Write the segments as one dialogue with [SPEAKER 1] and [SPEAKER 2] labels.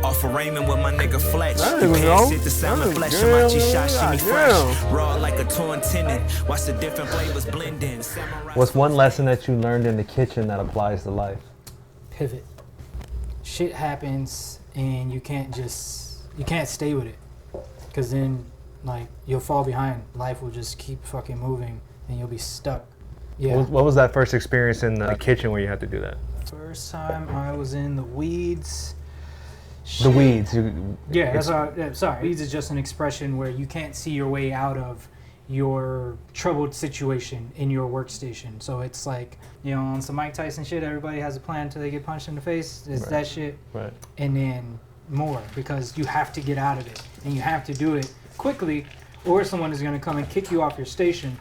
[SPEAKER 1] Off of Raymond with my nigga Fletch. You can't sit the sound of Fletch in my G-shot, she be fresh. Raw like a torn tendon. Watch the different flavors blending.
[SPEAKER 2] What's one lesson that you learned in the kitchen that applies to life?
[SPEAKER 3] Pivot. Shit happens and you can't stay with it. Because then, like, you'll fall behind. Life will just keep fucking moving and you'll be stuck. Yeah.
[SPEAKER 2] What was that first experience in the kitchen where you had to do that?
[SPEAKER 3] First time I was in the weeds.
[SPEAKER 2] The weeds.
[SPEAKER 3] Yeah, that's sorry. Weeds is just an expression where you can't see your way out of your troubled situation in your workstation. So it's like, you know, on some Mike Tyson shit, everybody has a plan until they get punched in the face. It's that shit.
[SPEAKER 2] Right.
[SPEAKER 3] And then more, because you have to get out of it. And you have to do it quickly, or someone is going to come and kick you off your station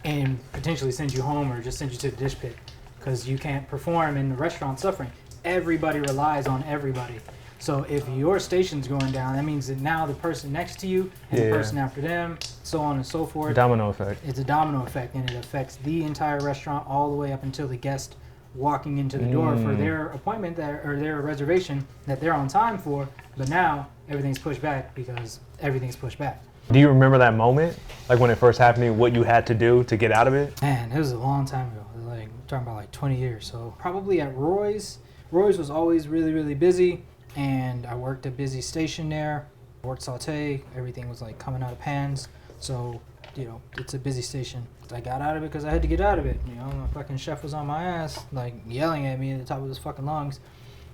[SPEAKER 3] and potentially send you home or just send you to the dish pit because you can't perform in the restaurant suffering. Everybody relies on everybody. So if your station's going down, that means that now the person next to you and the person after them, so on and so forth.
[SPEAKER 2] Domino effect.
[SPEAKER 3] It's a domino effect, and it affects the entire restaurant all the way up until the guest walking into the door for their appointment or their reservation that they're on time for, but now everything's pushed back because everything's pushed back.
[SPEAKER 2] Do you remember that moment, like when it first happened to you, what you had to do to get out of it?
[SPEAKER 3] Man, it was a long time ago. Like, I'm talking about like 20 years. So probably at Roy's. Roy's was always really, really busy, and I worked a busy station there. I worked saute. Everything was like coming out of pans. So, you know, it's a busy station. I got out of it because I had to get out of it. You know, my fucking chef was on my ass, like yelling at me at the top of his fucking lungs.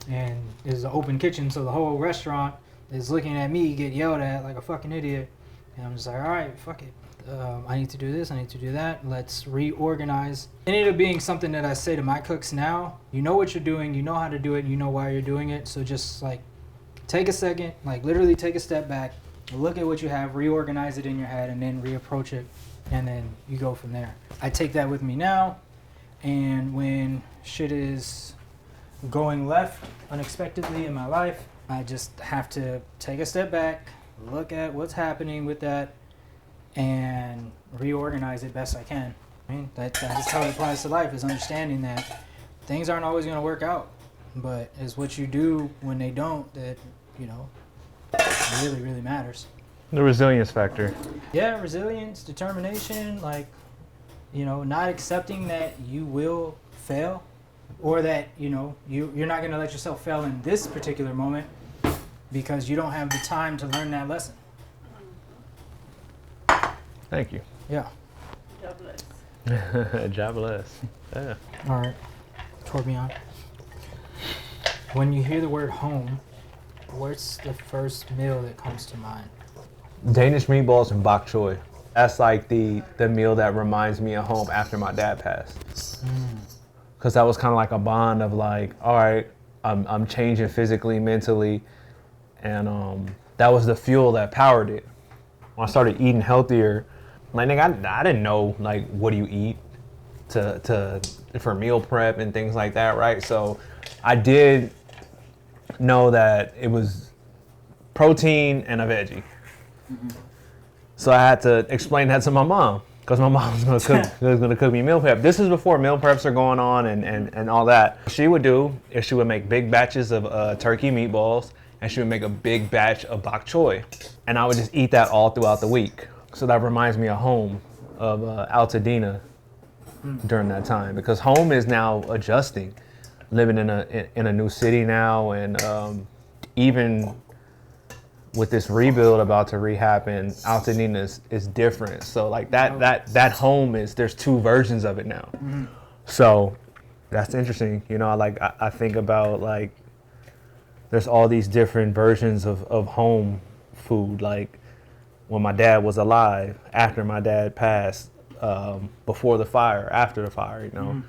[SPEAKER 3] And it was an open kitchen, so the whole restaurant is looking at me get yelled at like a fucking idiot. And I'm just like, all right, fuck it. I need to do this, I need to do that. Let's reorganize. It ended up being something that I say to my cooks now. You know what you're doing, you know how to do it, you know why you're doing it. So just like take a second, like literally take a step back, look at what you have, reorganize it in your head, and then reapproach it. And then you go from there. I take that with me now. And when shit is going left unexpectedly in my life, I just have to take a step back, look at what's happening with that, and reorganize it best I can. I mean, that is how it applies to life, is understanding that things aren't always going to work out, but it's what you do when they don't that, you know, really, really matters.
[SPEAKER 2] The resilience factor.
[SPEAKER 3] Yeah, resilience, determination, like, you know, not accepting that you will fail, or that, you know, you're not going to let yourself fail in this particular moment because you don't have the time to learn that lesson.
[SPEAKER 2] Thank you.
[SPEAKER 3] Yeah.
[SPEAKER 4] God bless.
[SPEAKER 2] God bless. Yeah.
[SPEAKER 3] All right, Torbjorn. When you hear the word home, what's the first meal that comes to mind?
[SPEAKER 2] Danish meatballs and bok choy. That's like the meal that reminds me of home after my dad passed. Because that was kind of like a bond of like, all right, I'm changing physically, mentally, and that was the fuel that powered it. When I started eating healthier, like, nigga, I didn't know, like, what do you eat for meal prep and things like that, right? So I did know that it was protein and a veggie. So I had to explain that to my mom, because my mom was gonna cook me meal prep. This is before meal preps are going on and all that. She would make big batches of turkey meatballs, and she would make a big batch of bok choy, and I would just eat that all throughout the week. So that reminds me of home, of Altadena during that time, because home is now adjusting, living in a new city now, and even with this rebuild about to rehappen, Altadena is different. So like that home there's two versions of it now. So that's interesting. You know, I think about, like, there's all these different versions of home food, like when my dad was alive, after my dad passed, before the fire, after the fire, you know.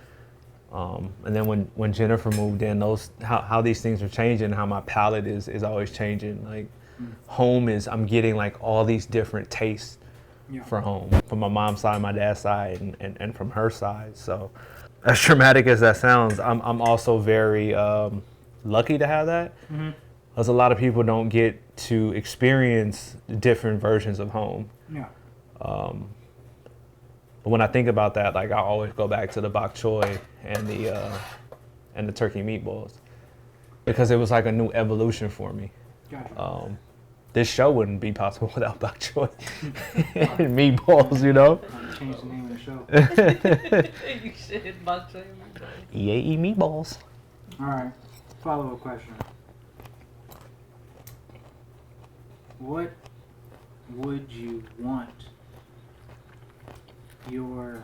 [SPEAKER 2] And then when Jennifer moved in, how these things are changing, how my palate is always changing. Like home I'm getting like all these different tastes for home, from my mom's side, my dad's side, and from her side. So as traumatic as that sounds, I'm also very lucky to have that. Because a lot of people don't get to experience different versions of home. But when I think about that, like I always go back to the bok choy and the turkey meatballs because it was like a new evolution for me.
[SPEAKER 3] Gotcha.
[SPEAKER 2] This show wouldn't be possible without bok choy and meatballs, you know.
[SPEAKER 3] Change the name of the show.
[SPEAKER 4] You should bok choy and meatballs.
[SPEAKER 2] EAE meatballs.
[SPEAKER 3] All right. Follow-up question. What would you want your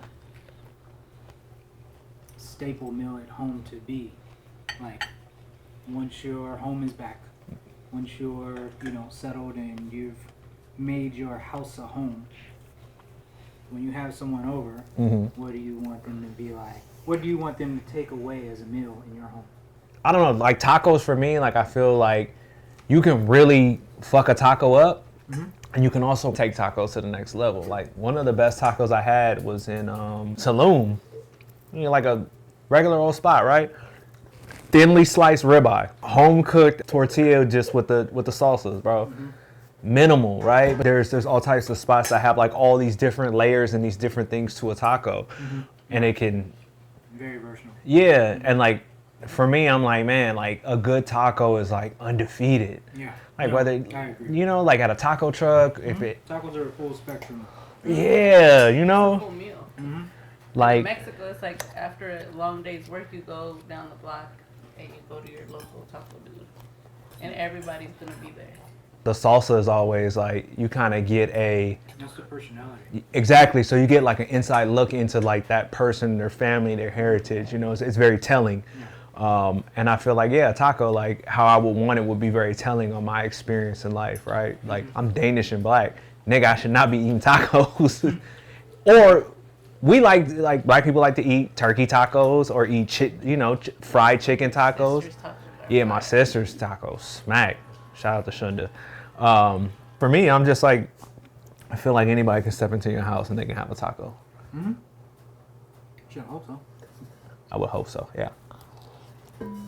[SPEAKER 3] staple meal at home to be? Like, once your home is back, once you're, settled and you've made your house a home, when you have someone over, what do you want them to be like? What do you want them to take away as a meal in your home?
[SPEAKER 2] I don't know, like tacos for me, like I feel like you can really fuck a taco up and you can also take tacos to the next level. Like one of the best tacos I had was in Tulum, like a regular old spot, right? Thinly sliced ribeye, home cooked tortilla just with the salsas, bro. Minimal, right? But there's all types of spots that have like all these different layers and these different things to a taco, and it can
[SPEAKER 3] Very versatile.
[SPEAKER 2] Yeah, and like for me, I'm like, man, like a good taco is like undefeated.
[SPEAKER 3] Yeah.
[SPEAKER 2] Like
[SPEAKER 3] No,
[SPEAKER 2] whether
[SPEAKER 3] I agree.
[SPEAKER 2] like at a taco truck, if it
[SPEAKER 3] Tacos are a full spectrum.
[SPEAKER 2] yeah,
[SPEAKER 4] Full meal. In
[SPEAKER 2] like
[SPEAKER 4] Mexico, it's like after a long day's work, you go down the block and you go to your local taco dude, and everybody's gonna be there.
[SPEAKER 2] the salsa is always like you kind of get
[SPEAKER 3] That's the personality.
[SPEAKER 2] exactly, so you get like an inside look into like that person, their family, their heritage. It's very telling. And I feel like, a taco, like how I would want it would be very telling on my experience in life, right? Like I'm Danish and black. Nigga, I should not be eating tacos. Or we like black people like to eat turkey tacos or eat, fried chicken tacos.
[SPEAKER 4] Sister's tacos are
[SPEAKER 2] Yeah, my sister's tacos, smack. Shout out to Shunda. For me, I'm just like, I feel like anybody can step into your house and they can have a taco.
[SPEAKER 3] Sure, I hope so.
[SPEAKER 2] I would hope so, yeah.